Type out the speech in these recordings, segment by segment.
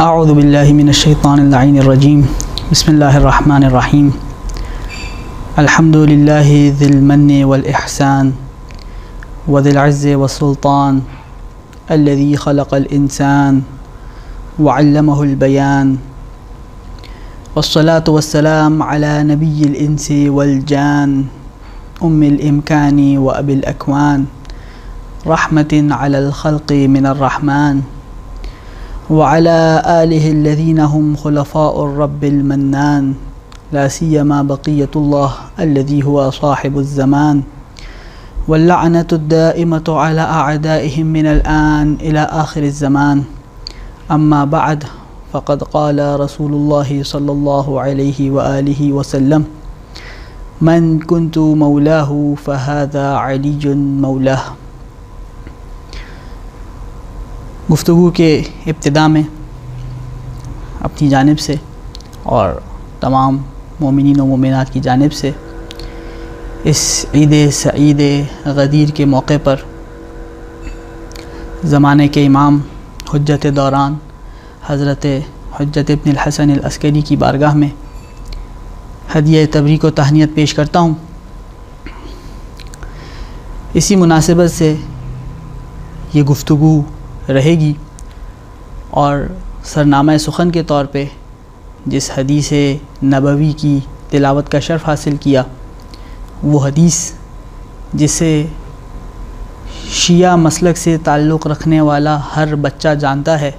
اعوذ باللہ من الشیطان اللعین الرجیم بسم اللہ الرحمن الرحیم الحمد للہ ذی المن والاحسان وذی العز والسلطان الذي خلق الانسان وعلمه البیان والصلاة والسلام على نبی الانس والجان ام الامکان واب الاکوان رحمة على الخلق من الرحمن وعلى آله الذين هم خلفاء الرب المنان لا سيما بقية الله الذي هو صاحب الزمان واللعنة الدائمة على أعدائهم من الآن إلى آخر الزمان أما بعد فقد قال رسول الله صلى الله عليه وآله وسلم من كنت مولاه فهذا علي مولاه۔ گفتگو کے ابتدا میں اپنی جانب سے اور تمام مومنین و مومنات کی جانب سے اس عید سعید غدیر کے موقع پر زمانے کے امام حجت دوران حضرت حجت ابن الحسن العسکری کی بارگاہ میں ہدیہ تبریک و تہنیت پیش کرتا ہوں۔ اسی مناسبت سے یہ گفتگو رہے گی اور سرنامہ سخن کے طور پہ جس حدیث نبوی کی تلاوت کا شرف حاصل کیا، وہ حدیث جسے شیعہ مسلک سے تعلق رکھنے والا ہر بچہ جانتا ہے،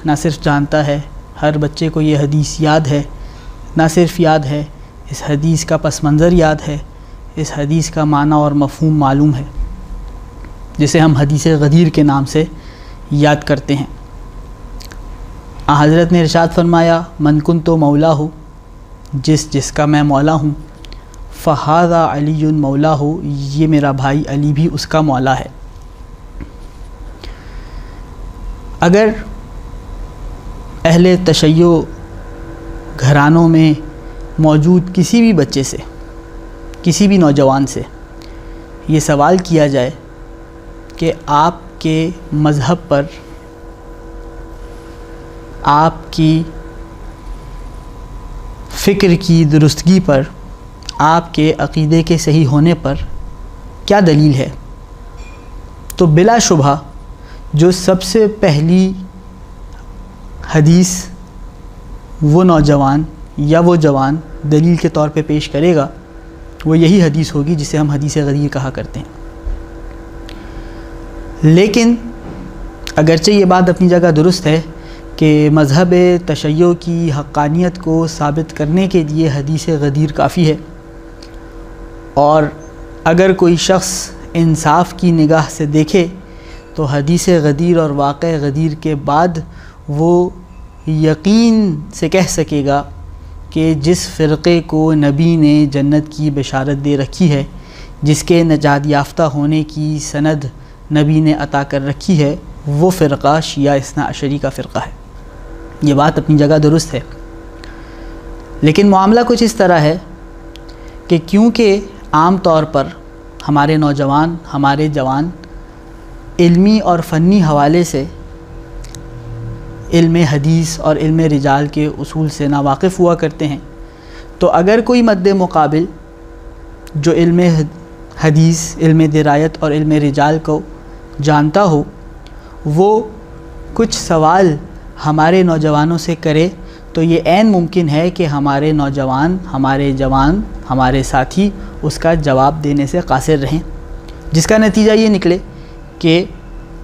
نہ صرف جانتا ہے، ہر بچے کو یہ حدیث یاد ہے، نہ صرف یاد ہے، اس حدیث کا پس منظر یاد ہے، اس حدیث کا معنی اور مفہوم معلوم ہے، جسے ہم حدیث غدیر کے نام سے یاد کرتے ہیں۔ حضرت نے ارشاد فرمایا، من کنت مولا ہو، جس کا میں مولا ہوں، فہذا علی مولا ہو، یہ میرا بھائی علی بھی اس کا مولا ہے۔ اگر اہل تشیع گھرانوں میں موجود کسی بھی بچے سے، کسی بھی نوجوان سے یہ سوال کیا جائے کہ آپ کے مذہب پر، آپ کی فکر کی درستگی پر، آپ کے عقیدے کے صحیح ہونے پر کیا دلیل ہے، تو بلا شبہ جو سب سے پہلی حدیث وہ نوجوان یا وہ جوان دلیل کے طور پہ پیش کرے گا، وہ یہی حدیث ہوگی جسے ہم حدیث غدیر کہا کرتے ہیں۔ لیکن اگرچہ یہ بات اپنی جگہ درست ہے کہ مذہب تشیع کی حقانیت کو ثابت کرنے کے لیے حدیث غدیر کافی ہے، اور اگر کوئی شخص انصاف کی نگاہ سے دیکھے تو حدیث غدیر اور واقع غدیر کے بعد وہ یقین سے کہہ سکے گا کہ جس فرقے کو نبی نے جنت کی بشارت دے رکھی ہے، جس کے نجات یافتہ ہونے کی سند نبی نے عطا کر رکھی ہے، وہ فرقہ شیعہ اثنا عشری کا فرقہ ہے۔ یہ بات اپنی جگہ درست ہے، لیکن معاملہ کچھ اس طرح ہے کہ کیونکہ عام طور پر ہمارے نوجوان، ہمارے جوان علمی اور فنی حوالے سے علم حدیث اور علم رجال کے اصول سے ناواقف ہوا کرتے ہیں، تو اگر کوئی مد مقابل جو علم حدیث، علم درایت اور علم رجال کو جانتا ہو، وہ کچھ سوال ہمارے نوجوانوں سے کرے، تو یہ عین ممکن ہے کہ ہمارے نوجوان، ہمارے جوان، ہمارے ساتھی اس کا جواب دینے سے قاصر رہیں، جس کا نتیجہ یہ نکلے کہ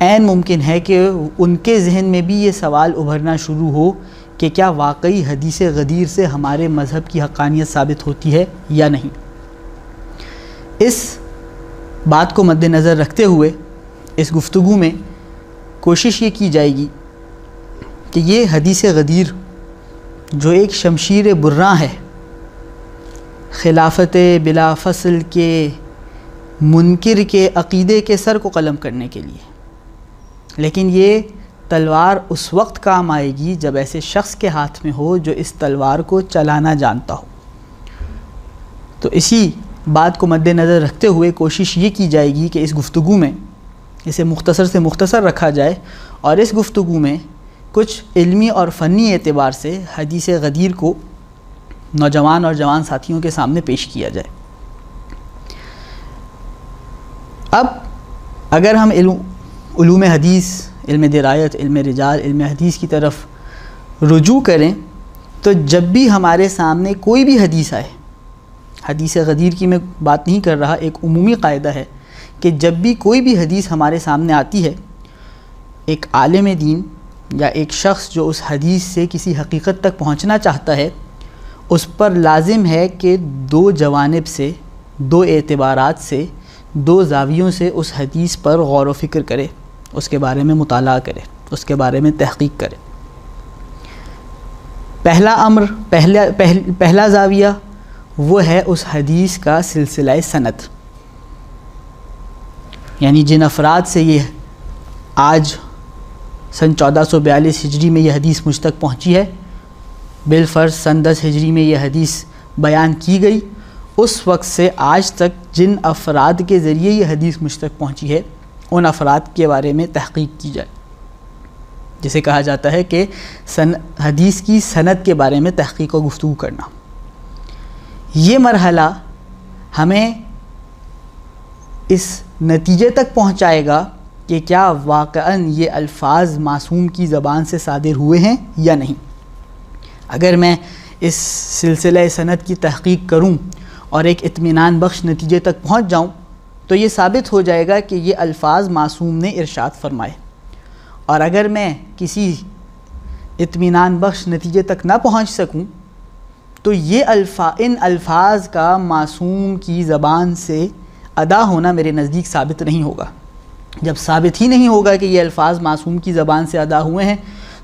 عین ممکن ہے کہ ان کے ذہن میں بھی یہ سوال ابھرنا شروع ہو کہ کیا واقعی حدیث غدیر سے ہمارے مذہب کی حقانیت ثابت ہوتی ہے یا نہیں۔ اس بات کو مد نظر رکھتے ہوئے اس گفتگو میں کوشش یہ کی جائے گی کہ یہ حدیث غدیر جو ایک شمشیر براں ہے خلافت بلا فصل کے منکر کے عقیدے کے سر کو قلم کرنے کے لیے، لیکن یہ تلوار اس وقت کام آئے گی جب ایسے شخص کے ہاتھ میں ہو جو اس تلوار کو چلانا جانتا ہو۔ تو اسی بات کو مد نظر رکھتے ہوئے کوشش یہ کی جائے گی کہ اس گفتگو میں اسے مختصر سے مختصر رکھا جائے، اور اس گفتگو میں کچھ علمی اور فنی اعتبار سے حدیث غدیر کو نوجوان اور جوان ساتھیوں کے سامنے پیش کیا جائے۔ اب اگر ہم علوم حدیث، علم درایت، علم رجال، علم حدیث کی طرف رجوع کریں تو جب بھی ہمارے سامنے کوئی بھی حدیث آئے، حدیث غدیر کی میں بات نہیں کر رہا، ایک عمومی قاعدہ ہے کہ جب بھی کوئی بھی حدیث ہمارے سامنے آتی ہے، ایک عالم دین یا ایک شخص جو اس حدیث سے کسی حقیقت تک پہنچنا چاہتا ہے، اس پر لازم ہے کہ دو جوانب سے، دو اعتبارات سے، دو زاویوں سے اس حدیث پر غور و فکر کرے، اس کے بارے میں مطالعہ کرے، اس کے بارے میں تحقیق کرے۔ پہلا زاویہ وہ ہے اس حدیث کا سلسلہ سند، یعنی جن افراد سے یہ آج سن 1442 ہجری میں یہ حدیث مجھ تک پہنچی ہے، بالفرض سن 10 ہجری میں یہ حدیث بیان کی گئی، اس وقت سے آج تک جن افراد کے ذریعے یہ حدیث مجھ تک پہنچی ہے ان افراد کے بارے میں تحقیق کی جائے، جسے کہا جاتا ہے کہ حدیث کی سند کے بارے میں تحقیق و گفتگو کرنا۔ یہ مرحلہ ہمیں اس نتیجے تک پہنچائے گا کہ کیا واقعاً یہ الفاظ معصوم کی زبان سے صادر ہوئے ہیں یا نہیں۔ اگر میں اس سلسلہ سند کی تحقیق کروں اور ایک اطمینان بخش نتیجے تک پہنچ جاؤں تو یہ ثابت ہو جائے گا کہ یہ الفاظ معصوم نے ارشاد فرمائے، اور اگر میں کسی اطمینان بخش نتیجے تک نہ پہنچ سکوں تو یہ ان الفاظ کا معصوم کی زبان سے ادا ہونا میرے نزدیک ثابت نہیں ہوگا۔ جب ثابت ہی نہیں ہوگا کہ یہ الفاظ معصوم کی زبان سے ادا ہوئے ہیں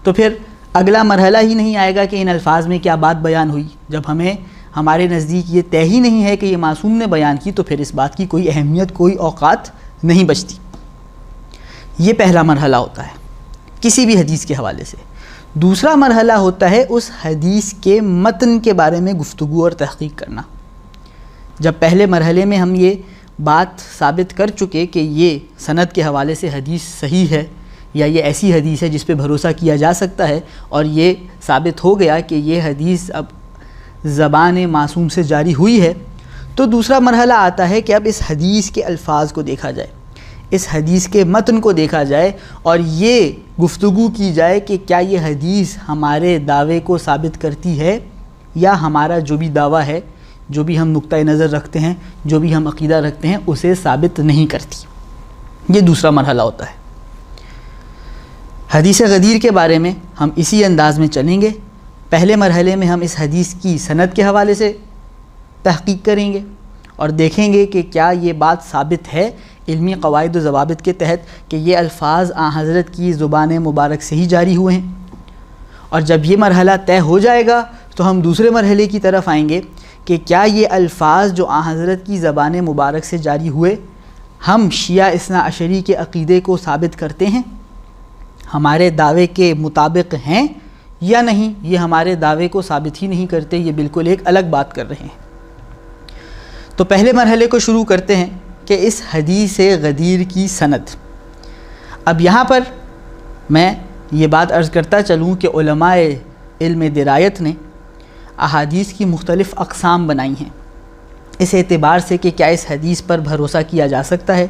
تو پھر اگلا مرحلہ ہی نہیں آئے گا کہ ان الفاظ میں کیا بات بیان ہوئی۔ جب ہمارے نزدیک یہ طے ہی نہیں ہے کہ یہ معصوم نے بیان کی تو پھر اس بات کی کوئی اہمیت، کوئی اوقات نہیں بچتی۔ یہ پہلا مرحلہ ہوتا ہے کسی بھی حدیث کے حوالے سے۔ دوسرا مرحلہ ہوتا ہے اس حدیث کے متن کے بارے میں گفتگو اور تحقیق کرنا۔ جب پہلے مرحلے میں ہم یہ بات ثابت کر چکے کہ یہ سند کے حوالے سے حدیث صحیح ہے یا یہ ایسی حدیث ہے جس پہ بھروسہ کیا جا سکتا ہے، اور یہ ثابت ہو گیا کہ یہ حدیث اب زبان معصوم سے جاری ہوئی ہے، تو دوسرا مرحلہ آتا ہے کہ اب اس حدیث کے الفاظ کو دیکھا جائے، اس حدیث کے متن کو دیکھا جائے، اور یہ گفتگو کی جائے کہ کیا یہ حدیث ہمارے دعوے کو ثابت کرتی ہے یا ہمارا جو بھی دعویٰ ہے، جو بھی ہم نقطہ نظر رکھتے ہیں، جو بھی ہم عقیدہ رکھتے ہیں، اسے ثابت نہیں کرتی۔ یہ دوسرا مرحلہ ہوتا ہے۔ حدیث غدیر کے بارے میں ہم اسی انداز میں چلیں گے۔ پہلے مرحلے میں ہم اس حدیث کی سند کے حوالے سے تحقیق کریں گے اور دیکھیں گے کہ کیا یہ بات ثابت ہے علمی قواعد و ضوابط کے تحت کہ یہ الفاظ حضرت کی زبان مبارک سے ہی جاری ہوئے ہیں، اور جب یہ مرحلہ طے ہو جائے گا تو ہم دوسرے مرحلے کی طرف آئیں گے کہ کیا یہ الفاظ جو حضرت کی زبان مبارک سے جاری ہوئے ہم شیعہ اثنا عشری کے عقیدے کو ثابت کرتے ہیں، ہمارے دعوے کے مطابق ہیں یا نہیں۔ یہ ہمارے دعوے کو ثابت ہی نہیں کرتے، یہ بالکل ایک الگ بات کر رہے ہیں۔ تو پہلے مرحلے کو شروع کرتے ہیں کہ اس حدیث غدیر کی سند۔ اب یہاں پر میں یہ بات عرض کرتا چلوں کہ علماء علم درایت نے احادیث کی مختلف اقسام بنائی ہیں، اس اعتبار سے کہ کیا اس حدیث پر بھروسہ کیا جا سکتا ہے،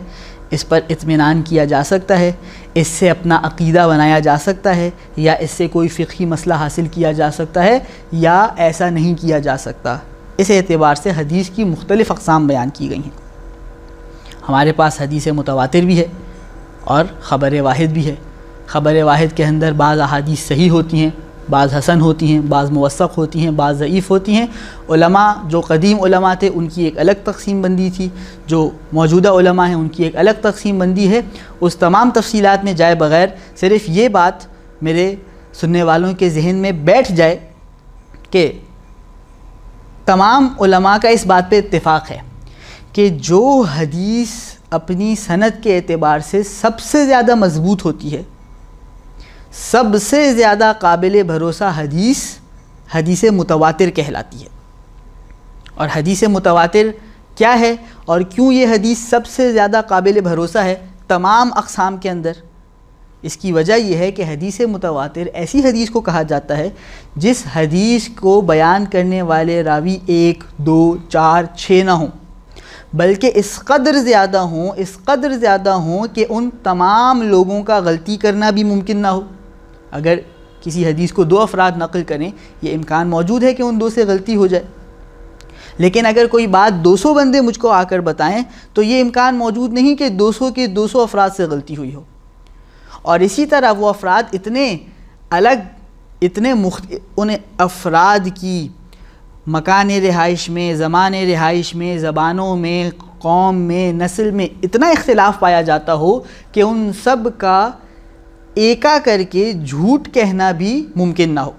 اس پر اطمینان کیا جا سکتا ہے، اس سے اپنا عقیدہ بنایا جا سکتا ہے، یا اس سے کوئی فقہی مسئلہ حاصل کیا جا سکتا ہے، یا ایسا نہیں کیا جا سکتا۔ اس اعتبار سے حدیث کی مختلف اقسام بیان کی گئی ہیں۔ ہمارے پاس حدیث متواتر بھی ہے اور خبر واحد بھی ہے۔ خبر واحد کے اندر بعض احادیث صحیح ہوتی ہیں، بعض حسن ہوتی ہیں، بعض موثق ہوتی ہیں، بعض ضعیف ہوتی ہیں۔ علماء جو قدیم علماء تھے ان کی ایک الگ تقسیم بندی تھی، جو موجودہ علماء ہیں ان کی ایک الگ تقسیم بندی ہے۔ اس تمام تفصیلات میں جائے بغیر صرف یہ بات میرے سننے والوں کے ذہن میں بیٹھ جائے کہ تمام علماء کا اس بات پہ اتفاق ہے کہ جو حدیث اپنی سند کے اعتبار سے سب سے زیادہ مضبوط ہوتی ہے، سب سے زیادہ قابل بھروسہ حدیث متواتر کہلاتی ہے۔ اور حدیث متواتر کیا ہے اور کیوں یہ حدیث سب سے زیادہ قابل بھروسہ ہے تمام اقسام کے اندر، اس کی وجہ یہ ہے کہ حدیث متواتر ایسی حدیث کو کہا جاتا ہے جس حدیث کو بیان کرنے والے راوی 1 2 4 6 نہ ہوں، بلکہ اس قدر زیادہ ہوں کہ ان تمام لوگوں کا غلطی کرنا بھی ممکن نہ ہو۔ اگر کسی حدیث کو 2 افراد نقل کریں، یہ امکان موجود ہے کہ ان 2 سے غلطی ہو جائے، لیکن اگر کوئی بات 200 بندے مجھ کو آ کر بتائیں تو یہ امکان موجود نہیں کہ 200 کے 200 افراد سے غلطی ہوئی ہو۔ اور اسی طرح وہ افراد اتنے الگ، ان افراد کی مکان رہائش میں، زمان رہائش میں، زبانوں میں، قوم میں، نسل میں اتنا اختلاف پایا جاتا ہو کہ ان سب کا ایکا کر کے جھوٹ کہنا بھی ممکن نہ ہو۔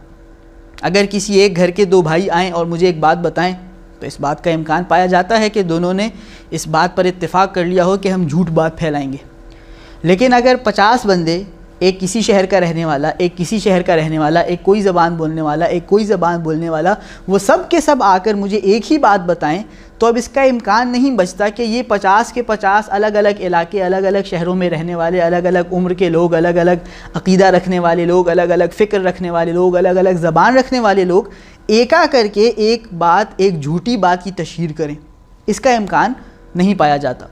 اگر کسی ایک گھر کے 2 بھائی آئیں اور مجھے ایک بات بتائیں تو اس بات کا امکان پایا جاتا ہے کہ دونوں نے اس بات پر اتفاق کر لیا ہو کہ ہم جھوٹ بات پھیلائیں گے۔ لیکن اگر 50 بندے، ایک کسی شہر کا رہنے والا، ایک کسی شہر کا رہنے والا، ایک کوئی زبان بولنے والا، ایک کوئی زبان بولنے والا، وہ سب کے سب آ کر مجھے ایک ہی بات بتائیں تو اب اس کا امکان نہیں بچتا کہ یہ 50 کے 50 الگ الگ علاقے، الگ الگ شہروں میں رہنے والے، الگ الگ عمر کے لوگ، الگ الگ عقیدہ رکھنے والے لوگ، الگ الگ فکر رکھنے والے لوگ، الگ الگ زبان رکھنے والے لوگ ایکا کر کے ایک جھوٹی بات کی تشہیر کریں۔ اس کا امکان نہیں پایا جاتا۔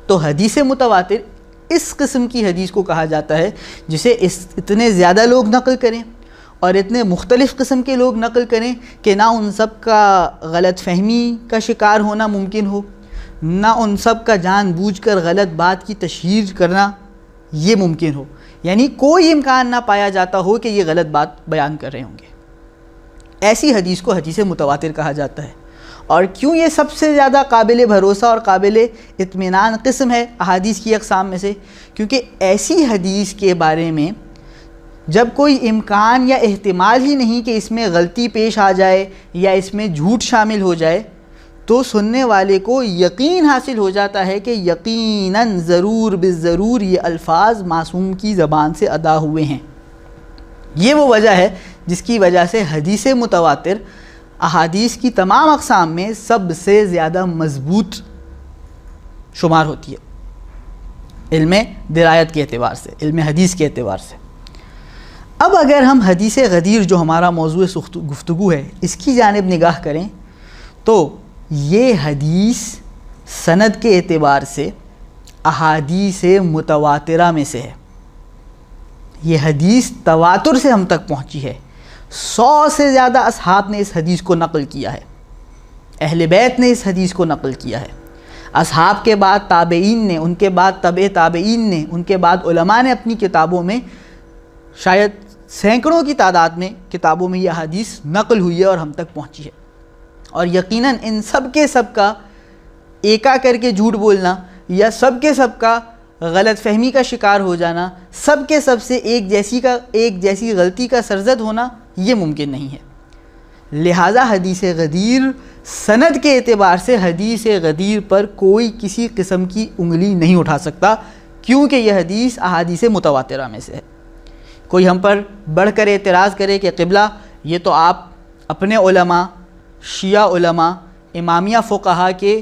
تو حدیث متواتر اس قسم کی حدیث کو کہا جاتا ہے جسے اتنے زیادہ لوگ نقل کریں اور اتنے مختلف قسم کے لوگ نقل کریں کہ نہ ان سب کا غلط فہمی کا شکار ہونا ممکن ہو، نہ ان سب کا جان بوجھ کر غلط بات کی تشہیر کرنا یہ ممکن ہو، یعنی کوئی امکان نہ پایا جاتا ہو کہ یہ غلط بات بیان کر رہے ہوں گے۔ ایسی حدیث کو حدیث متواتر کہا جاتا ہے۔ اور کیوں یہ سب سے زیادہ قابل بھروسہ اور قابل اطمینان قسم ہے احادیث کی اقسام میں سے؟ کیونکہ ایسی حدیث کے بارے میں جب کوئی امکان یا احتمال ہی نہیں کہ اس میں غلطی پیش آ جائے یا اس میں جھوٹ شامل ہو جائے، تو سننے والے کو یقین حاصل ہو جاتا ہے کہ یقیناً ضرور بالضرور یہ الفاظ معصوم کی زبان سے ادا ہوئے ہیں۔ یہ وہ وجہ ہے جس کی وجہ سے حدیث متواتر احادیث کی تمام اقسام میں سب سے زیادہ مضبوط شمار ہوتی ہے، علم درایت کے اعتبار سے، علم حدیث کے اعتبار سے۔ اب اگر ہم حدیث غدیر جو ہمارا موضوع گفتگو ہے اس کی جانب نگاہ کریں تو یہ حدیث سند کے اعتبار سے احادیث متواترہ میں سے ہے۔ یہ حدیث تواتر سے ہم تک پہنچی ہے۔ 100 سے زیادہ اصحاب نے اس حدیث کو نقل کیا ہے، اہل بیت نے اس حدیث کو نقل کیا ہے، اصحاب کے بعد تابعین نے، ان کے بعد تبع تابعین نے، ان کے بعد علماء نے اپنی کتابوں میں شاید سینکڑوں کی تعداد میں کتابوں میں یہ حدیث نقل ہوئی ہے اور ہم تک پہنچی ہے۔ اور یقیناً ان سب کے سب کا ایکا کر کے جھوٹ بولنا یا سب کے سب کا غلط فہمی کا شکار ہو جانا، سب کے سب سے ایک جیسی غلطی کا سرزد ہونا یہ ممکن نہیں ہے۔ لہٰذا حدیث غدیر سند کے اعتبار سے حدیث غدیر پر کوئی کسی قسم کی انگلی نہیں اٹھا سکتا، کیونکہ یہ حدیث احادیث متواترہ میں سے ہے۔ کوئی ہم پر بڑھ کر اعتراض کرے کہ قبلہ یہ تو آپ اپنے علماء، شیعہ علماء، امامیہ فقہا کے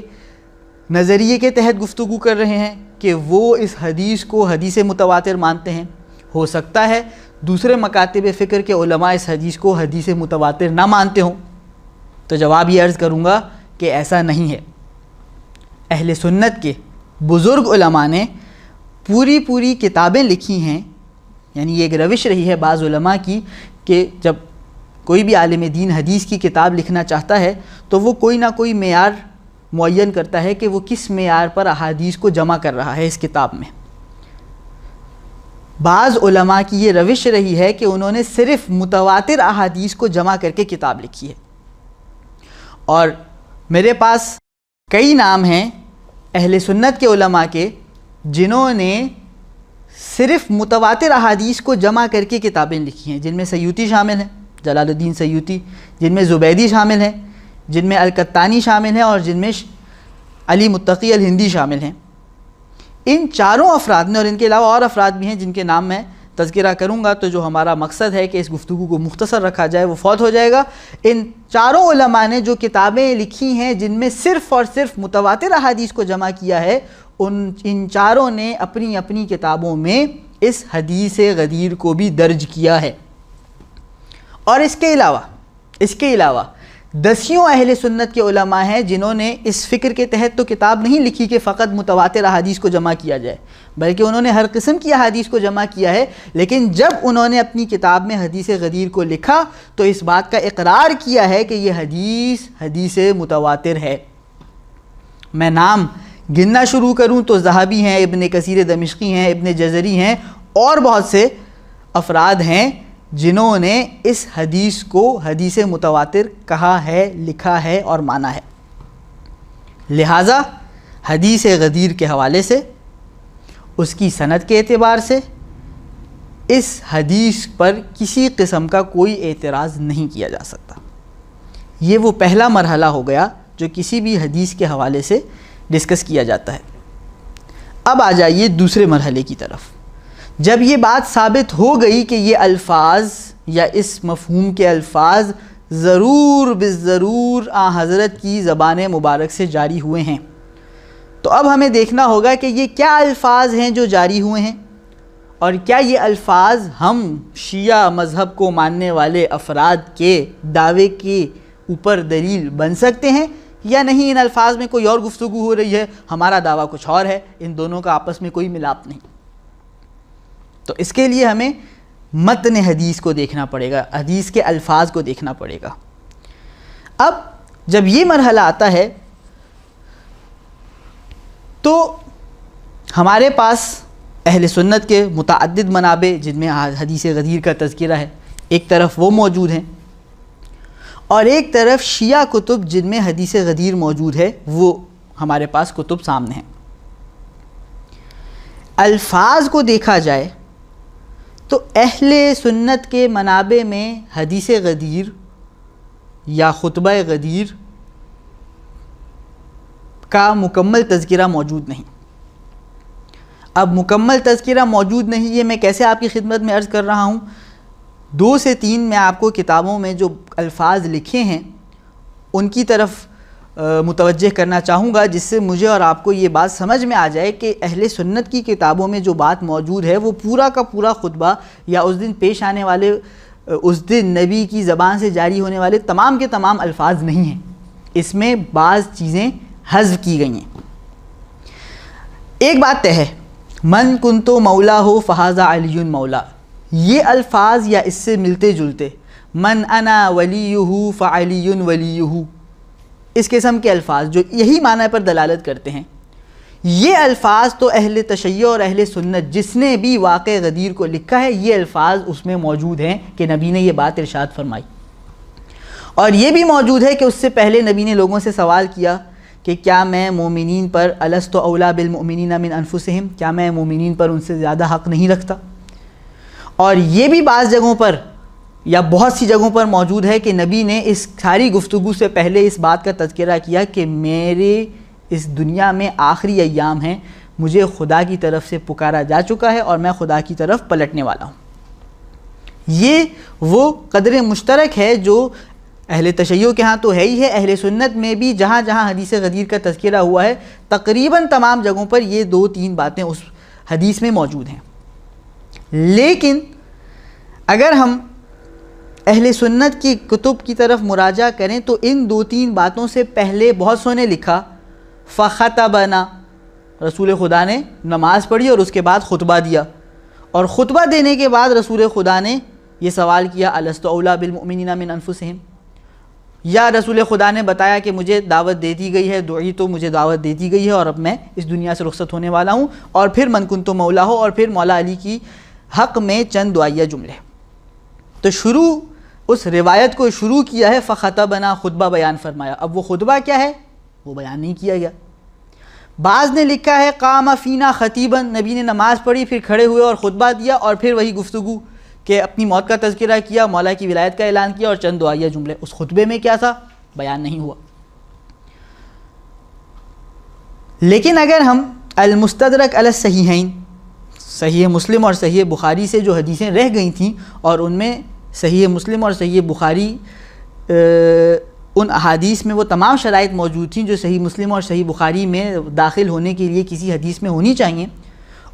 نظریے کے تحت گفتگو کر رہے ہیں کہ وہ اس حدیث کو حدیث متواتر مانتے ہیں، ہو سکتا ہے دوسرے مکاتب فکر کے علماء اس حدیث کو حدیث متواتر نہ مانتے ہوں۔ تو جواب یہ عرض کروں گا کہ ایسا نہیں ہے۔ اہل سنت کے بزرگ علماء نے پوری کتابیں لکھی ہیں، یعنی یہ ایک روش رہی ہے بعض علماء کی کہ جب کوئی بھی عالم دین حدیث کی کتاب لکھنا چاہتا ہے تو وہ کوئی نہ کوئی معیار معین کرتا ہے کہ وہ کس معیار پر احادیث کو جمع کر رہا ہے اس کتاب میں۔ بعض علماء کی یہ روش رہی ہے کہ انہوں نے صرف متواتر احادیث کو جمع کر کے کتاب لکھی ہے، اور میرے پاس کئی نام ہیں اہل سنت کے علماء کے جنہوں نے صرف متواتر احادیث کو جمع کر کے کتابیں لکھی ہیں، جن میں سیوطی شامل ہیں، جلال الدین سیوطی، جن میں زبیدی شامل ہیں، جن میں القطانی شامل ہیں، اور جن میں علی متقی الہندی شامل ہیں۔ ان چاروں افراد نے، اور ان کے علاوہ اور افراد بھی ہیں جن کے نام میں تذکرہ کروں گا تو جو ہمارا مقصد ہے کہ اس گفتگو کو مختصر رکھا جائے وہ فوت ہو جائے گا۔ ان چاروں علماء نے جو کتابیں لکھی ہیں جن میں صرف اور صرف متواتر احادیث کو جمع کیا ہے، ان چاروں نے اپنی اپنی کتابوں میں اس حدیث غدیر کو بھی درج کیا ہے۔ اور اس کے علاوہ دسیوں اہل سنت کے علماء ہیں جنہوں نے اس فکر کے تحت تو کتاب نہیں لکھی کہ فقط متواتر احادیث کو جمع کیا جائے، بلکہ انہوں نے ہر قسم کی احادیث کو جمع کیا ہے، لیکن جب انہوں نے اپنی کتاب میں حدیث غدیر کو لکھا تو اس بات کا اقرار کیا ہے کہ یہ حدیث متواتر ہے۔ میں نام گننا شروع کروں تو ذہبی ہیں، ابن کثیر دمشقی ہیں، ابن جزری ہیں، اور بہت سے افراد ہیں جنہوں نے اس حدیث کو حدیث متواتر کہا ہے، لکھا ہے اور مانا ہے۔ لہٰذا حدیث غدیر کے حوالے سے، اس کی سند کے اعتبار سے اس حدیث پر کسی قسم کا کوئی اعتراض نہیں کیا جا سکتا۔ یہ وہ پہلا مرحلہ ہو گیا جو کسی بھی حدیث کے حوالے سے ڈسکس کیا جاتا ہے۔ اب آ جائیے دوسرے مرحلے کی طرف۔ جب یہ بات ثابت ہو گئی کہ یہ الفاظ یا اس مفہوم کے الفاظ ضرور بالضرور حضرت کی زبان مبارک سے جاری ہوئے ہیں، تو اب ہمیں دیکھنا ہوگا کہ یہ کیا الفاظ ہیں جو جاری ہوئے ہیں، اور کیا یہ الفاظ ہم شیعہ مذہب کو ماننے والے افراد کے دعوے کے اوپر دلیل بن سکتے ہیں یا نہیں۔ ان الفاظ میں کوئی اور گفتگو ہو رہی ہے، ہمارا دعویٰ کچھ اور ہے، ان دونوں کا آپس میں کوئی ملاپ نہیں۔ تو اس کے لیے ہمیں متن حدیث کو دیکھنا پڑے گا، حدیث کے الفاظ کو دیکھنا پڑے گا۔ اب جب یہ مرحلہ آتا ہے تو ہمارے پاس اہل سنت کے متعدد منابع جن میں حدیث غدیر کا تذکرہ ہے، ایک طرف وہ موجود ہیں، اور ایک طرف شیعہ کتب جن میں حدیث غدیر موجود ہے، وہ ہمارے پاس کتب سامنے ہیں۔ الفاظ کو دیکھا جائے تو اہل سنت کے منابع میں حدیث غدیر یا خطبہ غدیر کا مکمل تذکرہ موجود نہیں۔ اب مکمل تذکرہ موجود نہیں، یہ میں کیسے آپ کی خدمت میں عرض کر رہا ہوں؟ 2 سے 3 میں آپ کو کتابوں میں جو الفاظ لکھے ہیں ان کی طرف متوجہ کرنا چاہوں گا، جس سے مجھے اور آپ کو یہ بات سمجھ میں آ جائے کہ اہل سنت کی کتابوں میں جو بات موجود ہے وہ پورا کا پورا خطبہ یا اس دن پیش آنے والے، اس دن نبی کی زبان سے جاری ہونے والے تمام کے تمام الفاظ نہیں ہیں، اس میں بعض چیزیں حذف کی گئی ہیں۔ ایک بات طے ہے، من کنتو مولا ہو فہذا علی مولا، یہ الفاظ یا اس سے ملتے جلتے من انا ولیہ فعلی ولیہ، اس قسم کے الفاظ جو یہی معنی پر دلالت کرتے ہیں، یہ الفاظ تو اہل تشیع اور اہل سنت جس نے بھی واقع غدیر کو لکھا ہے، یہ الفاظ اس میں موجود ہیں کہ نبی نے یہ بات ارشاد فرمائی، اور یہ بھی موجود ہے کہ اس سے پہلے نبی نے لوگوں سے سوال کیا کہ کیا میں مومنین پر الست اولا بالمؤمنین من انفسہم، کیا میں مومنین پر ان سے زیادہ حق نہیں رکھتا؟ اور یہ بھی بعض جگہوں پر یا بہت سی جگہوں پر موجود ہے کہ نبی نے اس ساری گفتگو سے پہلے اس بات کا تذکرہ کیا کہ میرے اس دنیا میں آخری ایام ہیں، مجھے خدا کی طرف سے پکارا جا چکا ہے اور میں خدا کی طرف پلٹنے والا ہوں۔ یہ وہ قدر مشترک ہے جو اہل تشیع کے ہاں تو ہے ہی ہے، اہل سنت میں بھی جہاں جہاں حدیث غدیر کا تذکرہ ہوا ہے تقریباً تمام جگہوں پر یہ 2-3 باتیں اس حدیث میں موجود ہیں۔ لیکن اگر ہم اہل سنت کی کتب کی طرف مراجعہ کریں تو ان 2-3 باتوں سے پہلے بہت سو نے لکھا فخطبنا، رسول خدا نے نماز پڑھی اور اس کے بعد خطبہ دیا، اور خطبہ دینے کے بعد رسول خدا نے یہ سوال کیا الست اولا بالمؤمنین من انفسہم، یا رسول خدا نے بتایا کہ مجھے دعوت دے دی گئی ہے، دعی تو مجھے دعوت دے دی گئی ہے اور اب میں اس دنیا سے رخصت ہونے والا ہوں، اور پھر من کنتو مولا ہو، اور پھر مولا علی کی حق میں چند دعائیہ جملے۔ تو اس روایت کو شروع کیا ہے فخطبنا، خطبہ بیان فرمایا۔ اب وہ خطبہ کیا ہے وہ بیان نہیں کیا گیا۔ بعض نے لکھا ہے قام فینا خطیبا، نبی نے نماز پڑھی پھر کھڑے ہوئے اور خطبہ دیا، اور پھر وہی گفتگو کہ اپنی موت کا تذکرہ کیا، مولا کی ولایت کا اعلان کیا اور چند دعائیہ جملے۔ اس خطبے میں کیا تھا بیان نہیں ہوا۔ لیکن اگر ہم المستدرک علی الصحیحین، صحیح مسلم اور صحیح بخاری سے جو حدیثیں رہ گئی تھیں، اور ان میں صحیح مسلم اور صحیح بخاری ان احادیث میں وہ تمام شرائط موجود تھیں جو صحیح مسلم اور صحیح بخاری میں داخل ہونے کے لیے کسی حدیث میں ہونی چاہیے،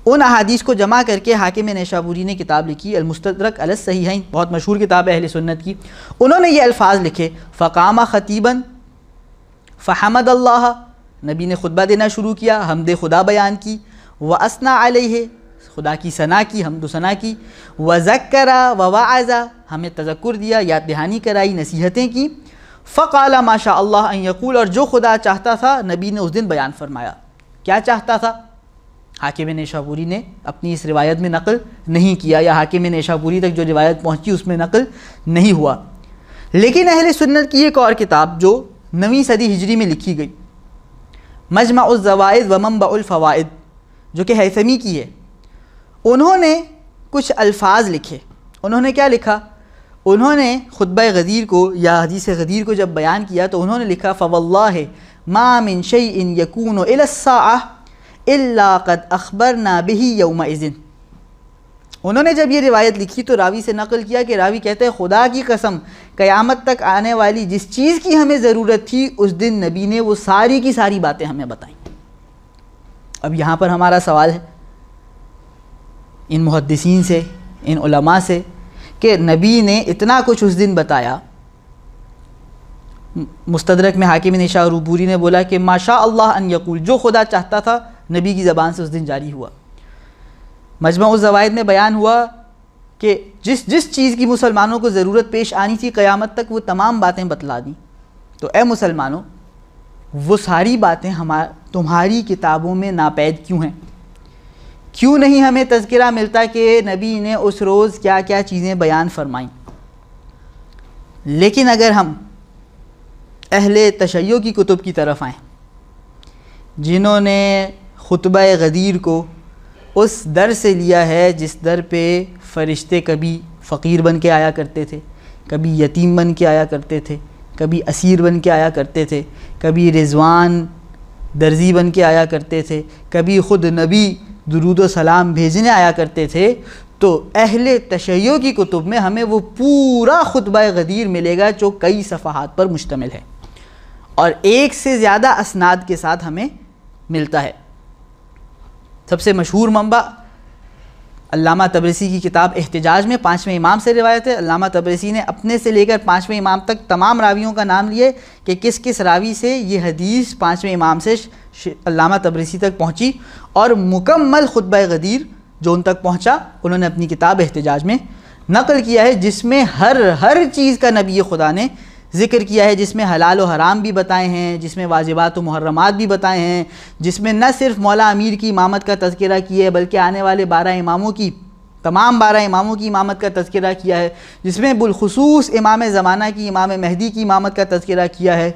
ان احادیث کو جمع کر کے حاکم نیشابوری نے کتاب لکھی المستدرک علی الصحیحین، بہت مشہور کتاب ہے اہل سنت کی. انہوں نے یہ الفاظ لکھے فقام خطیبا فحمد اللہ، نبی نے خطبہ دینا شروع کیا، حمد خدا بیان کی، واثنى علیہ، خدا کی ثنا کی، حمد و ثنا کی، وذکر ووعظ، ہمیں تذکر دیا، یاد دہانی کرائی، نصیحتیں کی. فقال ما شاء اللہ ان یقول، اور جو خدا چاہتا تھا نبی نے اس دن بیان فرمایا. کیا چاہتا تھا؟ حاکم نیشابوری نے اپنی اس روایت میں نقل نہیں کیا، یا حاکم نیشابوری تک جو روایت پہنچی اس میں نقل نہیں ہوا. لیکن اہل سنت کی ایک اور کتاب جو 9ویں صدی ہجری میں لکھی گئی، مجمع الزوائد و منبع الفوائد، جو کہ ہیثمی کی ہے، انہوں نے کچھ الفاظ لکھے. انہوں نے کیا لکھا؟ انہوں نے خطبہ غدیر کو یا حدیث غدیر کو جب بیان کیا تو انہوں نے لکھا فواللہ ما من شیء یکون الی الساعہ الا قد اخبرنا به یومئذ. انہوں نے جب یہ روایت لکھی تو راوی سے نقل کیا کہ راوی کہتے ہیں خدا کی قسم قیامت تک آنے والی جس چیز کی ہمیں ضرورت تھی اس دن نبی نے وہ ساری کی ساری باتیں ہمیں بتائیں. اب یہاں پر ہمارا سوال ہے ان محدثین سے، ان علماء سے، کہ نبی نے اتنا کچھ اس دن بتایا. مستدرک میں حاکم نیشابوری نے بولا کہ ما شاء اللہ ان یقول، جو خدا چاہتا تھا نبی کی زبان سے اس دن جاری ہوا. مجمع الزوائد میں بیان ہوا کہ جس چیز کی مسلمانوں کو ضرورت پیش آنی تھی قیامت تک وہ تمام باتیں بتلا دیں. تو اے مسلمانوں، وہ ساری باتیں تمہاری کتابوں میں ناپید کیوں ہیں؟ کیوں نہیں ہمیں تذکرہ ملتا کہ نبی نے اس روز کیا کیا چیزیں بیان فرمائیں؟ لیکن اگر ہم اہل تشیع کی کتب کی طرف آئیں، جنہوں نے خطبہ غدیر کو اس در سے لیا ہے جس در پہ فرشتے کبھی فقیر بن کے آیا کرتے تھے، کبھی یتیم بن کے آیا کرتے تھے، کبھی اسیر بن کے آیا کرتے تھے، کبھی رضوان درزی بن کے آیا کرتے تھے، کبھی خود نبی درود و سلام بھیجنے آیا کرتے تھے، تو اہل تشیع کی کتب میں ہمیں وہ پورا خطبہ غدیر ملے گا جو کئی صفحات پر مشتمل ہے اور ایک سے زیادہ اسناد کے ساتھ ہمیں ملتا ہے. سب سے مشہور منبع علامہ تبرسی کی کتاب احتجاج میں 5ویں امام سے روایت ہے. علامہ تبرسی نے اپنے سے لے کر 5ویں امام تک تمام راویوں کا نام لیے کہ کس کس راوی سے یہ حدیث 5ویں امام سے علامہ تبرسی تک پہنچی، اور مکمل خطبہ غدیر جو ان تک پہنچا انہوں نے اپنی کتاب احتجاج میں نقل کیا ہے، جس میں ہر چیز کا نبی خدا نے ذکر کیا ہے، جس میں حلال و حرام بھی بتائے ہیں، جس میں واجبات و محرمات بھی بتائے ہیں، جس میں نہ صرف مولا امیر کی امامت کا تذکرہ کیا ہے بلکہ آنے والے 12 اماموں کی، تمام 12 اماموں کی امامت کا تذکرہ کیا ہے، جس میں بالخصوص امام زمانہ کی، امام مہدی کی امامت کا تذکرہ کیا ہے،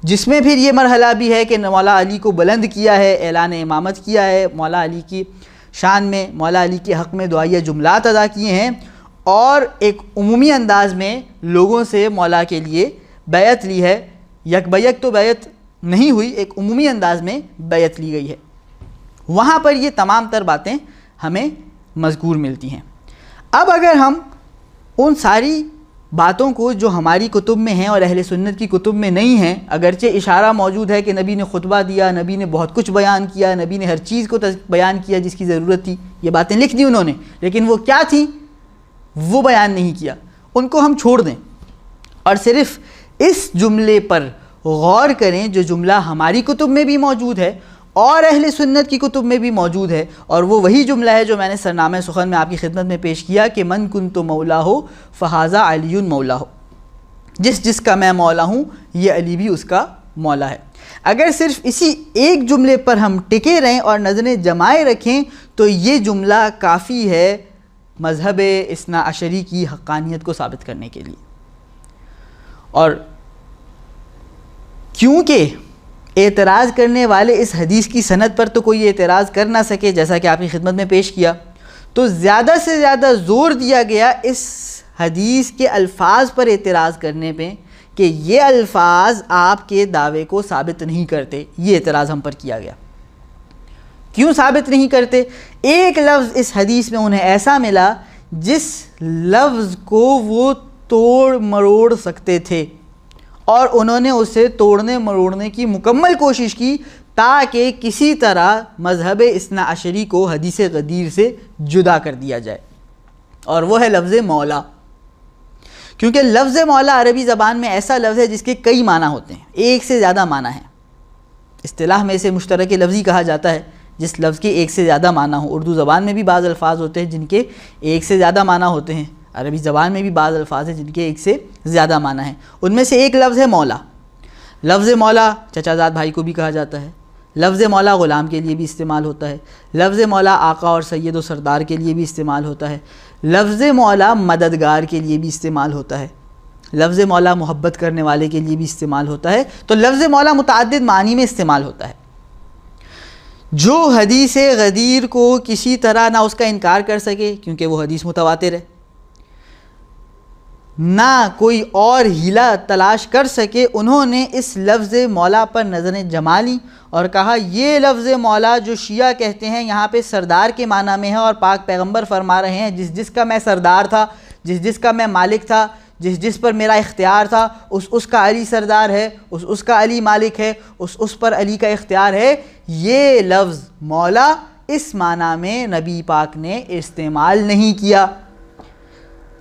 جس میں پھر یہ مرحلہ بھی ہے کہ مولا علی کو بلند کیا ہے، اعلان امامت کیا ہے، مولا علی کی شان میں، مولا علی کے حق میں دعائیہ جملات ادا کیے ہیں، اور ایک عمومی انداز میں لوگوں سے مولا کے لیے بیعت لی ہے. یک بیک تو بیعت نہیں ہوئی، ایک عمومی انداز میں بیعت لی گئی ہے. وہاں پر یہ تمام تر باتیں ہمیں مذکور ملتی ہیں. اب اگر ہم ان ساری باتوں کو جو ہماری کتب میں ہیں اور اہل سنت کی کتب میں نہیں ہیں، اگرچہ اشارہ موجود ہے کہ نبی نے خطبہ دیا، نبی نے بہت کچھ بیان کیا، نبی نے ہر چیز کو بیان کیا جس کی ضرورت تھی، یہ باتیں لکھ دی انہوں نے، لیکن وہ کیا تھیں وہ بیان نہیں کیا، ان کو ہم چھوڑ دیں اور صرف اس جملے پر غور کریں جو جملہ ہماری کتب میں بھی موجود ہے اور اہل سنت کی کتب میں بھی موجود ہے، اور وہ وہی جملہ ہے جو میں نے سرنامہ سخن میں آپ کی خدمت میں پیش کیا کہ من کنت مولا ہو فہذا علی مولا ہو، جس کا میں مولا ہوں یہ علی بھی اس کا مولا ہے. اگر صرف اسی ایک جملے پر ہم ٹکے رہیں اور نظریں جمائے رکھیں تو یہ جملہ کافی ہے مذہب اثنا عشری کی حقانیت کو ثابت کرنے کے لیے. اور کیونکہ اعتراض کرنے والے اس حدیث کی سند پر تو کوئی اعتراض کر نہ سکے جیسا کہ آپ کی خدمت میں پیش کیا، تو زیادہ سے زیادہ زور دیا گیا اس حدیث کے الفاظ پر اعتراض کرنے پہ کہ یہ الفاظ آپ کے دعوے کو ثابت نہیں کرتے. یہ اعتراض ہم پر کیا گیا. کیوں ثابت نہیں کرتے؟ ایک لفظ اس حدیث میں انہیں ایسا ملا جس لفظ کو وہ توڑ مروڑ سکتے تھے اور انہوں نے اسے توڑنے مروڑنے کی مکمل کوشش کی، تاکہ کسی طرح مذہب اثنا عشری کو حدیث غدیر سے جدا کر دیا جائے، اور وہ ہے لفظ مولا۔ کیونکہ لفظ مولا عربی زبان میں ایسا لفظ ہے جس کے کئی معنی ہوتے ہیں، ایک سے زیادہ معنی ہیں۔ اصطلاح میں اسے مشترک لفظی کہا جاتا ہے جس لفظ کے ایک سے زیادہ معنی ہوں۔ اردو زبان میں بھی بعض الفاظ ہوتے ہیں جن کے ایک سے زیادہ معنی ہوتے ہیں، عربی زبان میں بھی بعض الفاظ ہیں جن کے ایک سے زیادہ معنی ہیں۔ ان میں سے ایک لفظ ہے مولا۔ لفظ مولا چچا زاد بھائی کو بھی کہا جاتا ہے، لفظ مولا غلام کے لیے بھی استعمال ہوتا ہے، لفظ مولا آقا اور سید و سردار کے لیے بھی استعمال ہوتا ہے، لفظ مولا مددگار کے لیے بھی استعمال ہوتا ہے، لفظ مولا محبت کرنے والے کے لیے بھی استعمال ہوتا ہے۔ تو لفظ مولا متعدد معنی میں استعمال ہوتا ہے۔ جو حدیث غدیر کو کسی طرح نہ اس کا انکار کر سکے کیونکہ وہ حدیث متواتر ہے، نہ کوئی اور ہیلا تلاش کر سکے، انہوں نے اس لفظ مولا پر نظریں جما لیں اور کہا یہ لفظ مولا جو شیعہ کہتے ہیں یہاں پہ سردار کے معنی میں ہے، اور پاک پیغمبر فرما رہے ہیں جس کا میں سردار تھا، جس کا میں مالک تھا، جس پر میرا اختیار تھا، اس کا علی سردار ہے، اس کا علی مالک ہے، اس پر علی کا اختیار ہے۔ یہ لفظ مولا اس معنی میں نبی پاک نے استعمال نہیں کیا۔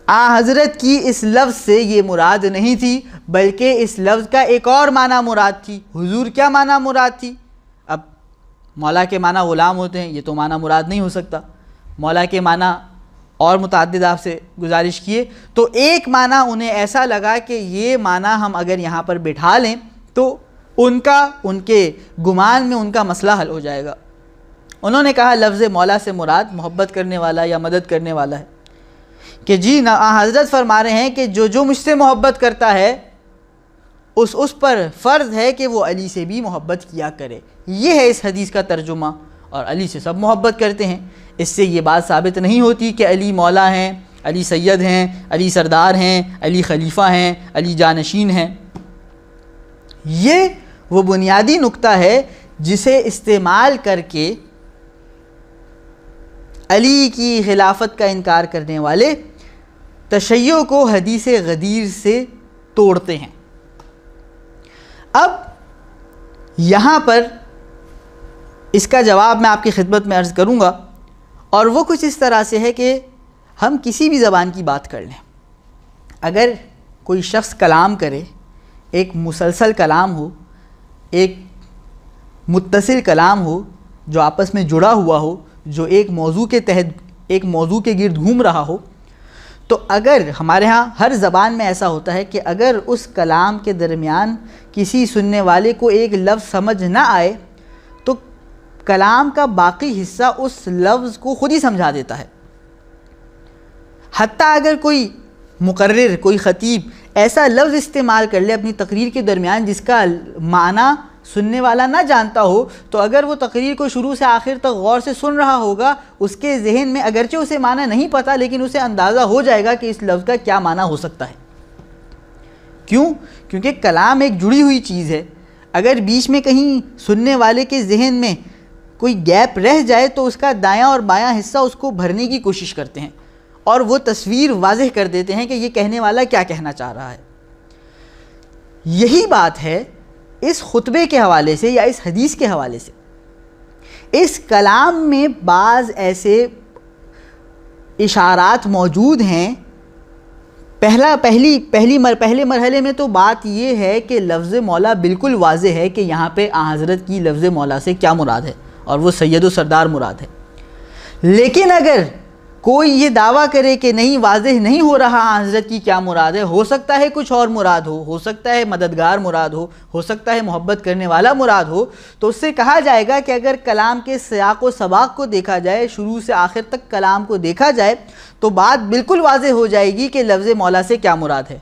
حضرت کی اس لفظ سے یہ مراد نہیں تھی، بلکہ اس لفظ کا ایک اور معنی مراد تھی۔ حضور کیا معنی مراد تھی؟ اب مولا کے معنی غلام ہوتے ہیں، یہ تو معنی مراد نہیں ہو سکتا۔ مولا کے معنی اور متعدد آپ سے گزارش کیے، تو ایک معنی انہیں ایسا لگا کہ یہ معنی ہم اگر یہاں پر بٹھا لیں تو ان کے گمان میں ان کا مسئلہ حل ہو جائے گا۔ انہوں نے کہا لفظ مولا سے مراد محبت کرنے والا یا مدد کرنے والا ہے، کہ جی حضرت فرما رہے ہیں کہ جو مجھ سے محبت کرتا ہے اس پر فرض ہے کہ وہ علی سے بھی محبت کیا کرے۔ یہ ہے اس حدیث کا ترجمہ، اور علی سے سب محبت کرتے ہیں۔ اس سے یہ بات ثابت نہیں ہوتی کہ علی مولا ہیں، علی سید ہیں، علی سردار ہیں، علی خلیفہ ہیں، علی جانشین ہیں۔ یہ وہ بنیادی نقطہ ہے جسے استعمال کر کے علی کی خلافت کا انکار کرنے والے تشیع کو حدیث غدیر سے توڑتے ہیں۔ اب یہاں پر اس کا جواب میں آپ کی خدمت میں عرض کروں گا، اور وہ کچھ اس طرح سے ہے کہ ہم کسی بھی زبان کی بات کر لیں، اگر کوئی شخص کلام کرے، ایک مسلسل کلام ہو، ایک متصل کلام ہو جو آپس میں جڑا ہوا ہو، جو ایک موضوع کے تحت ایک موضوع کے گرد گھوم رہا ہو، تو اگر ہمارے ہاں ہر زبان میں ایسا ہوتا ہے کہ اگر اس کلام کے درمیان کسی سننے والے کو ایک لفظ سمجھ نہ آئے تو کلام کا باقی حصہ اس لفظ کو خود ہی سمجھا دیتا ہے۔ حتیٰ اگر کوئی مقرر، کوئی خطیب ایسا لفظ استعمال کر لے اپنی تقریر کے درمیان جس کا معنی سننے والا نہ جانتا ہو، تو اگر وہ تقریر کو شروع سے آخر تک غور سے سن رہا ہوگا، اس کے ذہن میں اگرچہ اسے معنی نہیں پتہ لیکن اسے اندازہ ہو جائے گا کہ اس لفظ کا کیا معنی ہو سکتا ہے۔ کیوں؟ کیونکہ کلام ایک جڑی ہوئی چیز ہے۔ اگر بیچ میں کہیں سننے والے کے ذہن میں کوئی گیپ رہ جائے تو اس کا دایاں اور بایاں حصہ اس کو بھرنے کی کوشش کرتے ہیں، اور وہ تصویر واضح کر دیتے ہیں کہ یہ کہنے والا کیا کہنا چاہ رہا ہے۔ یہی بات ہے اس خطبے کے حوالے سے یا اس حدیث کے حوالے سے۔ اس کلام میں بعض ایسے اشارات موجود ہیں۔ پہلے مرحلے میں تو بات یہ ہے کہ لفظ مولا بالکل واضح ہے کہ یہاں پہ حضرت کی لفظ مولا سے کیا مراد ہے، اور وہ سید و سردار مراد ہے۔ لیکن اگر کوئی یہ دعویٰ کرے کہ نہیں، واضح نہیں ہو رہا حضرت کی کیا مراد ہے، ہو سکتا ہے کچھ اور مراد ہو سکتا ہے مددگار مراد ہو سکتا ہے محبت کرنے والا مراد ہو، تو اس سے کہا جائے گا کہ اگر کلام کے سیاق و سباق کو دیکھا جائے، شروع سے آخر تک کلام کو دیکھا جائے، تو بات بالکل واضح ہو جائے گی کہ لفظ مولا سے کیا مراد ہے۔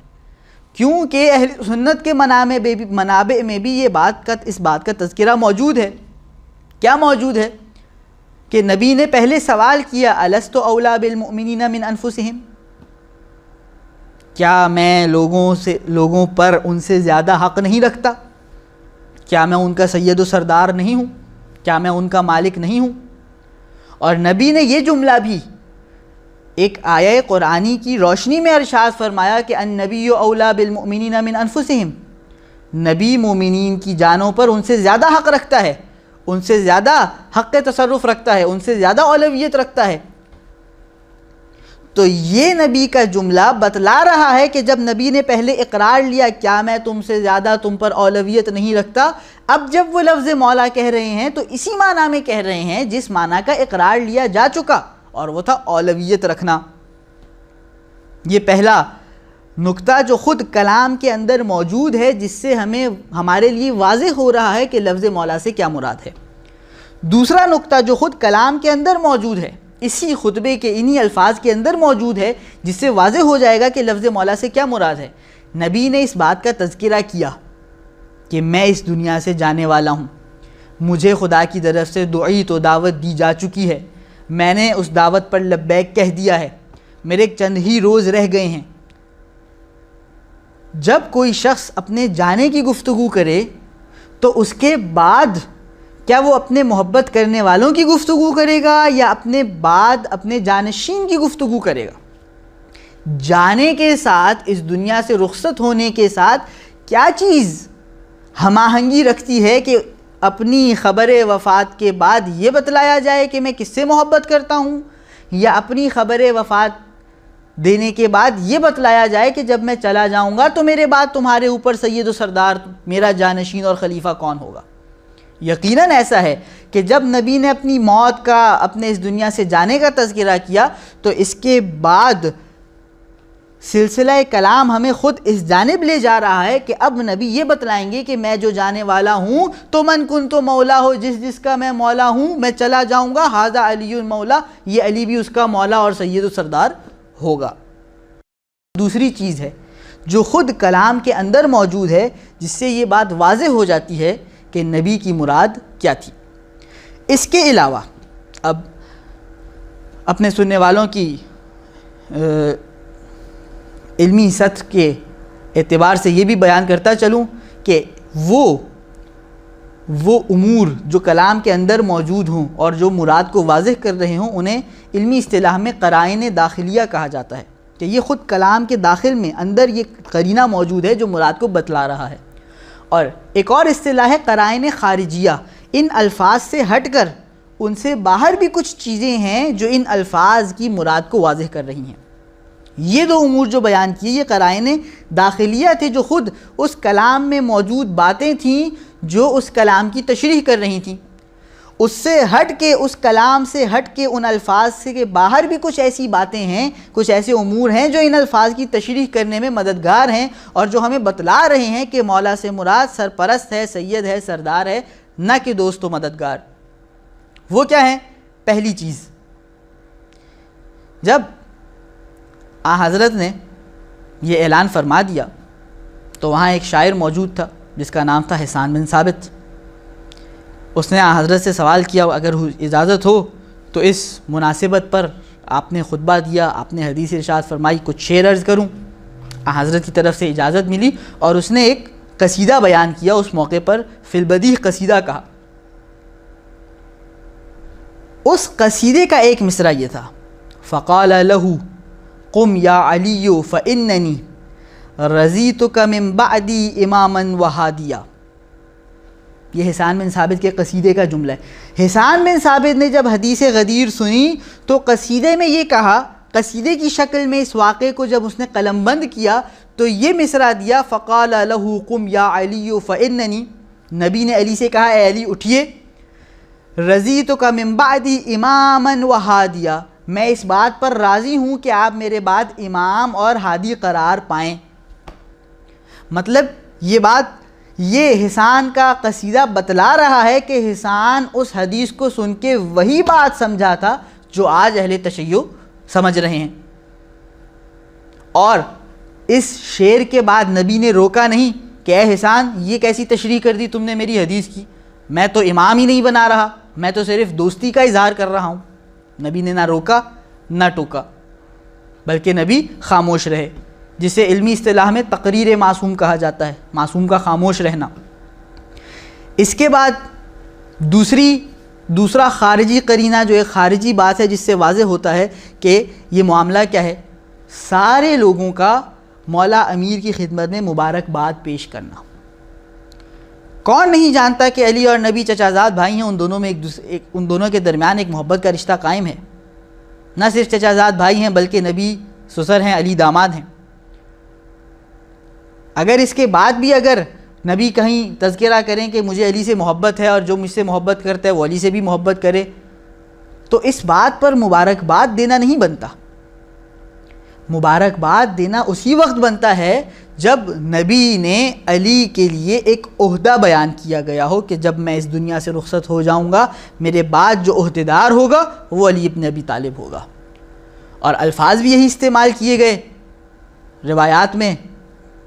کیونکہ اہل سنت کے منابع میں بھی اس بات کا تذکرہ موجود ہے۔ کیا موجود ہے؟ کہ نبی نے پہلے سوال کیا الست اولا بالمؤمنین من انفسہم، کیا میں لوگوں پر ان سے زیادہ حق نہیں رکھتا؟ کیا میں ان کا سید و سردار نہیں ہوں؟ کیا میں ان کا مالک نہیں ہوں؟ اور نبی نے یہ جملہ بھی ایک آیہ قرآنی کی روشنی میں ارشاد فرمایا کہ النبی اولا بالمؤمنین من انفسہم، نبی مومنین کی جانوں پر ان سے زیادہ حق رکھتا ہے۔ ان سے زیادہ حق تصرف رکھتا ہے، ان سے زیادہ اولویت رکھتا ہے۔ تو یہ نبی کا جملہ بتلا رہا ہے کہ جب نبی نے پہلے اقرار لیا کیا میں تم سے زیادہ تم پر اولویت نہیں رکھتا، اب جب وہ لفظ مولا کہہ رہے ہیں تو اسی معنی میں کہہ رہے ہیں جس معنی کا اقرار لیا جا چکا، اور وہ تھا اولویت رکھنا۔ یہ پہلا نقطہ جو خود کلام کے اندر موجود ہے، جس سے ہمارے لیے واضح ہو رہا ہے کہ لفظ مولا سے کیا مراد ہے۔ دوسرا نقطہ جو خود کلام کے اندر موجود ہے، اسی خطبے کے انہی الفاظ کے اندر موجود ہے، جس سے واضح ہو جائے گا کہ لفظ مولا سے کیا مراد ہے۔ نبی نے اس بات کا تذکرہ کیا کہ میں اس دنیا سے جانے والا ہوں، مجھے خدا کی طرف سے دعیت و دعوت دی جا چکی ہے، میں نے اس دعوت پر لبیک کہہ دیا ہے، میرے چند ہی روز رہ گئے ہیں۔ جب کوئی شخص اپنے جانے کی گفتگو کرے تو اس کے بعد کیا وہ اپنے محبت کرنے والوں کی گفتگو کرے گا یا اپنے بعد اپنے جانشین کی گفتگو کرے گا؟ جانے کے ساتھ، اس دنیا سے رخصت ہونے کے ساتھ کیا چیز ہم آہنگی رکھتی ہے کہ اپنی خبر وفات کے بعد یہ بتلایا جائے کہ میں کس سے محبت کرتا ہوں، یا اپنی خبر وفات دینے کے بعد یہ بتلایا جائے کہ جب میں چلا جاؤں گا تو میرے بعد تمہارے اوپر سید و سردار، میرا جانشین اور خلیفہ کون ہوگا؟ یقیناً ایسا ہے کہ جب نبی نے اپنی موت کا، اپنے اس دنیا سے جانے کا تذکرہ کیا تو اس کے بعد سلسلہ کلام ہمیں خود اس جانب لے جا رہا ہے کہ اب نبی یہ بتلائیں گے کہ میں جو جانے والا ہوں تو من کن تو مولا ہو، جس کا میں مولا ہوں، میں چلا جاؤں گا، ھذا علی مولا، یہ علی بھی اس کا مولا اور سید و سردار ہوگا۔ دوسری چیز ہے جو خود کلام کے اندر موجود ہے، جس سے یہ بات واضح ہو جاتی ہے کہ نبی کی مراد کیا تھی۔ اس کے علاوہ اب اپنے سننے والوں کی علمی سطح کے اعتبار سے یہ بھی بیان کرتا چلوں کہ وہ امور جو کلام کے اندر موجود ہوں اور جو مراد کو واضح کر رہے ہوں، انہیں علمی اصطلاح میں قرائن داخلیہ کہا جاتا ہے، کہ یہ خود کلام کے داخل میں اندر یہ قرینہ موجود ہے جو مراد کو بتلا رہا ہے۔ اور ایک اور اصطلاح ہے قرائن خارجیہ، ان الفاظ سے ہٹ کر ان سے باہر بھی کچھ چیزیں ہیں جو ان الفاظ کی مراد کو واضح کر رہی ہیں۔ یہ دو امور جو بیان کیے یہ قرائن داخلیہ تھے، جو خود اس کلام میں موجود باتیں تھیں جو اس کلام کی تشریح کر رہی تھیں۔ اس سے ہٹ کے، اس کلام سے ہٹ کے، ان الفاظ سے کے باہر بھی کچھ ایسی باتیں ہیں، کچھ ایسے امور ہیں جو ان الفاظ کی تشریح کرنے میں مددگار ہیں اور جو ہمیں بتلا رہے ہیں کہ مولا سے مراد سرپرست ہے، سید ہے، سردار ہے، نہ کہ دوست و مددگار۔ وہ کیا ہیں؟ پہلی چیز، جب حضرت نے یہ اعلان فرما دیا تو وہاں ایک شاعر موجود تھا جس کا نام تھا حسان بن ثابت۔ اس نے حضرت سے سوال کیا اگر اجازت ہو تو اس مناسبت پر آپ نے خطبہ دیا، آپ نے حدیث ارشاد فرمائی، کچھ شعر عرض کروں؟ حضرت کی طرف سے اجازت ملی اور اس نے ایک قصیدہ بیان کیا، اس موقع پر فی البدیہ قصیدہ کہا۔ اس قصیدے کا ایک مصرع یہ تھا، فقال له قم یا علی فإننی رضیتک من بعدی اماما وہادیا۔ یہ حسان بن ثابت کے قصیدے کا جملہ ہے۔ حسان بن ثابت نے جب حدیث غدیر سنی تو قصیدے میں یہ کہا، قصیدے کی شکل میں اس واقعے کو جب اس نے قلم بند کیا تو یہ مصرع دیا، فقال له قم یا علی فإننی، نبی نے علی سے کہا اے علی اٹھیے، رضیتک من بعدی اماما وہادیا، میں اس بات پر راضی ہوں کہ آپ میرے بعد امام اور ہادی قرار پائیں۔ مطلب یہ بات، یہ حسان کا قصیدہ بتلا رہا ہے کہ حسان اس حدیث کو سن کے وہی بات سمجھا تھا جو آج اہل تشیع سمجھ رہے ہیں۔ اور اس شعر کے بعد نبی نے روکا نہیں کہ اے حسان یہ کیسی تشریح کر دی تم نے میری حدیث کی، میں تو امام ہی نہیں بنا رہا، میں تو صرف دوستی کا اظہار کر رہا ہوں۔ نبی نے نہ روکا نہ ٹوکا، بلکہ نبی خاموش رہے، جسے علمی اصطلاح میں تقریر معصوم کہا جاتا ہے، معصوم کا خاموش رہنا۔ اس کے بعد دوسرا خارجی قرینہ جو ایک خارجی بات ہے جس سے واضح ہوتا ہے کہ یہ معاملہ کیا ہے، سارے لوگوں کا مولا امیر کی خدمت میں مبارکباد پیش کرنا۔ کون نہیں جانتا کہ علی اور نبی چچا زاد بھائی ہیں، ان دونوں کے درمیان ایک محبت کا رشتہ قائم ہے. نہ صرف چچا زاد بھائی ہیں بلکہ نبی سسر ہیں، علی داماد ہیں. اگر اس کے بعد بھی اگر نبی کہیں تذکرہ کریں کہ مجھے علی سے محبت ہے اور جو مجھ سے محبت کرتا ہے وہ علی سے بھی محبت کرے، تو اس بات پر مبارکباد دینا نہیں بنتا. مبارکباد دینا اسی وقت بنتا ہے جب نبی نے علی کے لیے ایک عہدہ بیان کیا گیا ہو کہ جب میں اس دنیا سے رخصت ہو جاؤں گا میرے بعد جو عہدیدار ہوگا وہ علی ابن ابی طالب ہوگا. اور الفاظ بھی یہی استعمال کیے گئے. روایات میں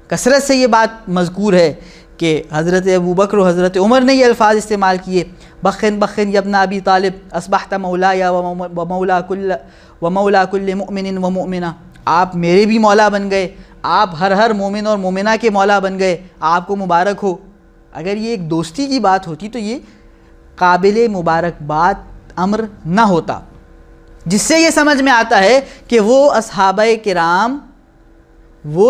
کثرت سے یہ بات مذکور ہے کہ حضرت ابو بکر و حضرت عمر نے یہ الفاظ استعمال کیے، بخن بخن یا ابن ابی طالب اصبحت مولایا و مولا کل مؤمن و مؤمنہ. آپ میرے بھی مولا بن گئے، آپ ہر مومن اور مومنہ کے مولا بن گئے، آپ کو مبارک ہو. اگر یہ ایک دوستی کی بات ہوتی تو یہ قابل مبارکباد امر نہ ہوتا، جس سے یہ سمجھ میں آتا ہے کہ وہ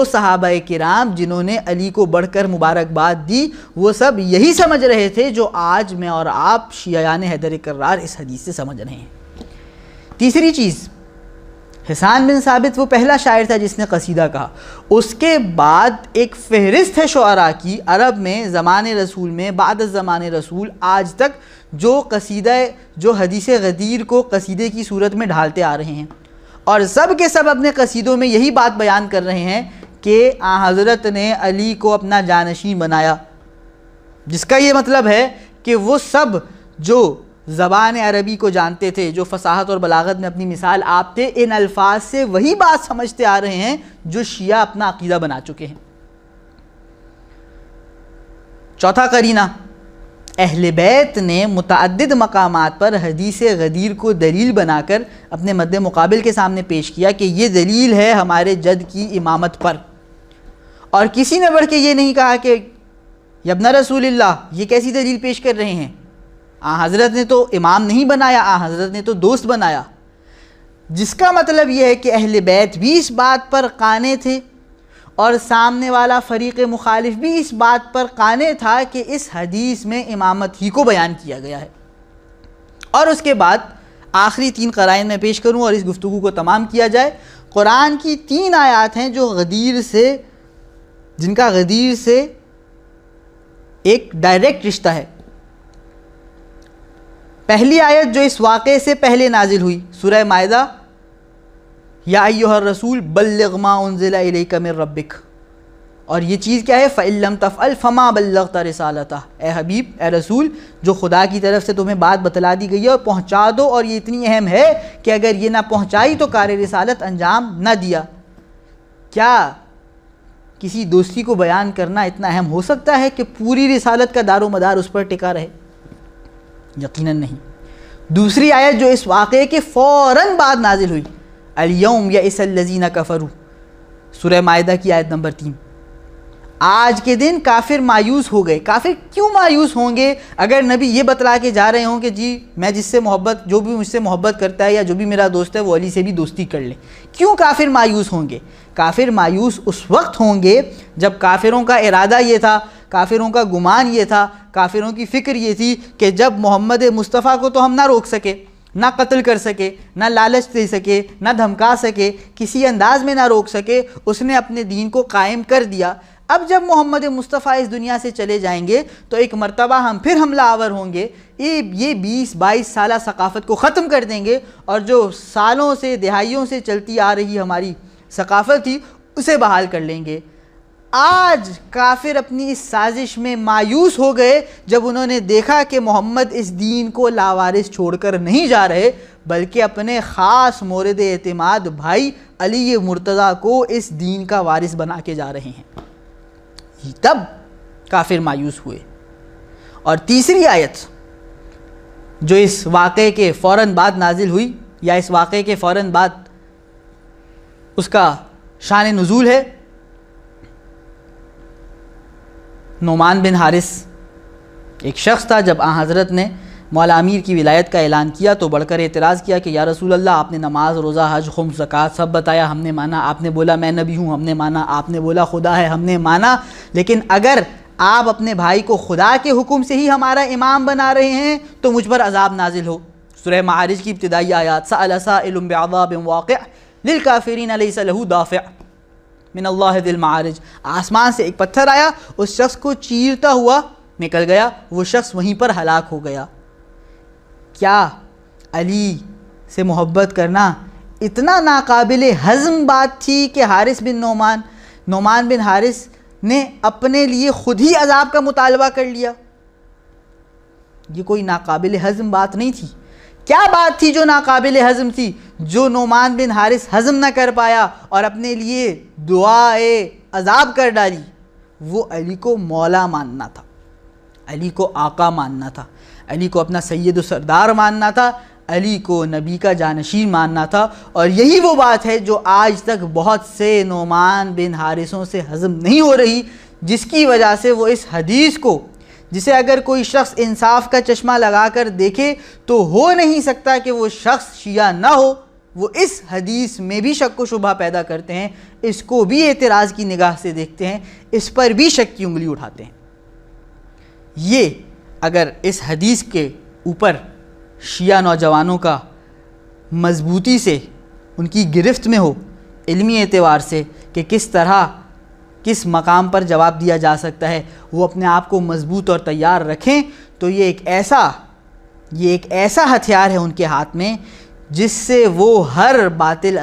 صحابہ کرام جنہوں نے علی کو بڑھ کر مبارکباد دی وہ سب یہی سمجھ رہے تھے جو آج میں اور آپ شیعیان حیدر کرار اس حدیث سے سمجھ رہے ہیں. تیسری چیز، حسان بن ثابت وہ پہلا شاعر تھا جس نے قصیدہ کہا. اس کے بعد ایک فہرست ہے شعراء کی عرب میں زمان رسول میں، بعد از زمان رسول آج تک، جو حدیث غدیر کو قصیدے کی صورت میں ڈھالتے آ رہے ہیں، اور سب کے سب اپنے قصیدوں میں یہی بات بیان کر رہے ہیں کہ حضرت نے علی کو اپنا جانشین بنایا، جس کا یہ مطلب ہے کہ وہ سب جو زبان عربی کو جانتے تھے، جو فصاحت اور بلاغت میں اپنی مثال آپ تھے، ان الفاظ سے وہی بات سمجھتے آ رہے ہیں جو شیعہ اپنا عقیدہ بنا چکے ہیں. چوتھا قرینہ، اہل بیت نے متعدد مقامات پر حدیث غدیر کو دلیل بنا کر اپنے مد مقابل کے سامنے پیش کیا کہ یہ دلیل ہے ہمارے جد کی امامت پر، اور کسی نے بڑھ کے یہ نہیں کہا کہ ابن رسول اللہ یہ کیسی دلیل پیش کر رہے ہیں، حضرت نے تو امام نہیں بنایا، حضرت نے تو دوست بنایا. جس کا مطلب یہ ہے کہ اہل بیت بھی اس بات پر قانع تھے اور سامنے والا فریق مخالف بھی اس بات پر قانع تھا کہ اس حدیث میں امامت ہی کو بیان کیا گیا ہے. اور اس کے بعد آخری 3 قرائن میں پیش کروں اور اس گفتگو کو تمام کیا جائے. قرآن کی 3 آیات ہیں جن کا غدیر سے ایک ڈائریکٹ رشتہ ہے. پہلی آیت جو اس واقعے سے پہلے نازل ہوئی، سورہ مائدہ، یا ایھا الرسول بلغ ما انزل الیک من ربک، اور یہ چیز کیا ہے، فإن لم تفعل فما بلغت رسالتہ، اے حبیب، اے رسول، جو خدا کی طرف سے تمہیں بات بتلا دی گئی ہے اور پہنچا دو، اور یہ اتنی اہم ہے کہ اگر یہ نہ پہنچائی تو کار رسالت انجام نہ دیا. کیا کسی دوستی کو بیان کرنا اتنا اہم ہو سکتا ہے کہ پوری رسالت کا دار و مدار اس پر ٹکا رہے؟ یقیناً نہیں. دوسری آیت جو اس واقعے کے فوراً بعد نازل ہوئی، الیوم یئس الذین کفروا، سورہ مائدہ کی آیت نمبر 3. آج کے دن کافر مایوس ہو گئے. کافر کیوں مایوس ہوں گے اگر نبی یہ بتلا کے جا رہے ہوں کہ جی میں جو بھی مجھ سے محبت کرتا ہے یا جو بھی میرا دوست ہے وہ علی سے بھی دوستی کر لے. کیوں کافر مایوس ہوں گے؟ کافر مایوس اس وقت ہوں گے جب کافروں کا ارادہ یہ تھا، کافروں کا گمان یہ تھا، کافروں کی فکر یہ تھی کہ جب محمد مصطفیٰ کو تو ہم نہ روک سکے، نہ قتل کر سکے، نہ لالچ دے سکے، نہ دھمکا سکے، کسی انداز میں نہ روک سکے، اس نے اپنے دین کو قائم کر دیا. اب جب محمد مصطفیٰ اس دنیا سے چلے جائیں گے تو ایک مرتبہ ہم پھر حملہ آور ہوں گے، یہ 20-22 سالہ ثقافت کو ختم کر دیں گے، اور جو سالوں سے دہائیوں سے چلتی آ رہی ہماری ثقافت تھی اسے بحال کر لیں گے. آج کافر اپنی اس سازش میں مایوس ہو گئے جب انہوں نے دیکھا کہ محمد اس دین کو لاوارث چھوڑ کر نہیں جا رہے بلکہ اپنے خاص مورد اعتماد بھائی علی مرتضیٰ کو اس دین کا وارث بنا کے جا رہے ہیں. تب کافر مایوس ہوئے. اور تیسری آیت جو اس واقعے کے فوراً بعد نازل ہوئی، یا اس واقعے کے فوراً بعد اس کا شان نزول ہے، نعمان بن حارث ایک شخص تھا. جب حضرت نے مولا امیر کی ولایت کا اعلان کیا تو بڑھ کر اعتراض کیا کہ یا رسول اللہ، آپ نے نماز، روزہ، حج، خمس، زکوٰۃ سب بتایا، ہم نے مانا. آپ نے بولا میں نبی ہوں، ہم نے مانا. آپ نے بولا خدا ہے، ہم نے مانا. لیکن اگر آپ اپنے بھائی کو خدا کے حکم سے ہی ہمارا امام بنا رہے ہیں تو مجھ پر عذاب نازل ہو۔ سورہ معارج کی ابتدائی آیات، سأل سائل بعذاب واقع للکافرین لیس له دافع من اللہ ذی المعارج۔ آسمان سے ایک پتھر آیا، اس شخص کو چیرتا ہوا نکل گیا، وہ شخص وہیں پر ہلاک ہو گیا۔ کیا علی سے محبت کرنا اتنا ناقابل ہضم بات تھی کہ حارث بن نعمان بن حارث نے اپنے لیے خود ہی عذاب کا مطالبہ کر لیا؟ یہ کوئی ناقابل ہضم بات نہیں تھی۔ کیا بات تھی جو ناقابل ہضم تھی، جو نعمان بن حارث ہضم نہ کر پایا اور اپنے لیے دعائے عذاب کر ڈالی؟ وہ علی کو مولا ماننا تھا، علی کو آقا ماننا تھا، علی کو اپنا سید و سردار ماننا تھا، علی کو نبی کا جانشین ماننا تھا۔ اور یہی وہ بات ہے جو آج تک بہت سے نعمان بن حارثوں سے ہضم نہیں ہو رہی، جس کی وجہ سے وہ اس حدیث کو، جسے اگر کوئی شخص انصاف کا چشمہ لگا کر دیکھے تو ہو نہیں سکتا کہ وہ شخص شیعہ نہ ہو، وہ اس حدیث میں بھی شک و شبہ پیدا کرتے ہیں، اس کو بھی اعتراض کی نگاہ سے دیکھتے ہیں، اس پر بھی شک کی انگلی اٹھاتے ہیں۔ یہ اگر اس حدیث کے اوپر شیعہ نوجوانوں کا مضبوطی سے ان کی گرفت میں ہو، علمی اعتبار سے کہ کس طرح کس مقام پر جواب دیا جا سکتا ہے، وہ اپنے آپ کو مضبوط اور تیار رکھیں، تو یہ ایک ایسا ہتھیار ہے ان کے ہاتھ میں جس سے وہ ہر باطل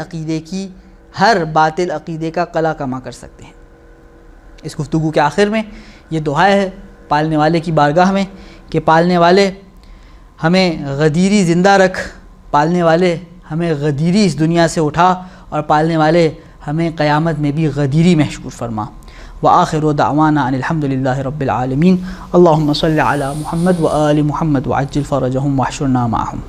عقیدے کا قلع کما کر سکتے ہیں۔ اس گفتگو کے آخر میں یہ دعا ہے پالنے والے کی بارگاہ میں کہ پالنے والے ہمیں غدیری زندہ رکھ، پالنے والے ہمیں غدیری اس دنیا سے اٹھا، اور پالنے والے ہمیں قیامت میں بھی غدیری محشور فرما۔ وآخر دعوانا ان الحمد للہ رب العالمین۔ اللہم صل علی محمد وآل محمد وعجل فرجہم واحشرنا معہم۔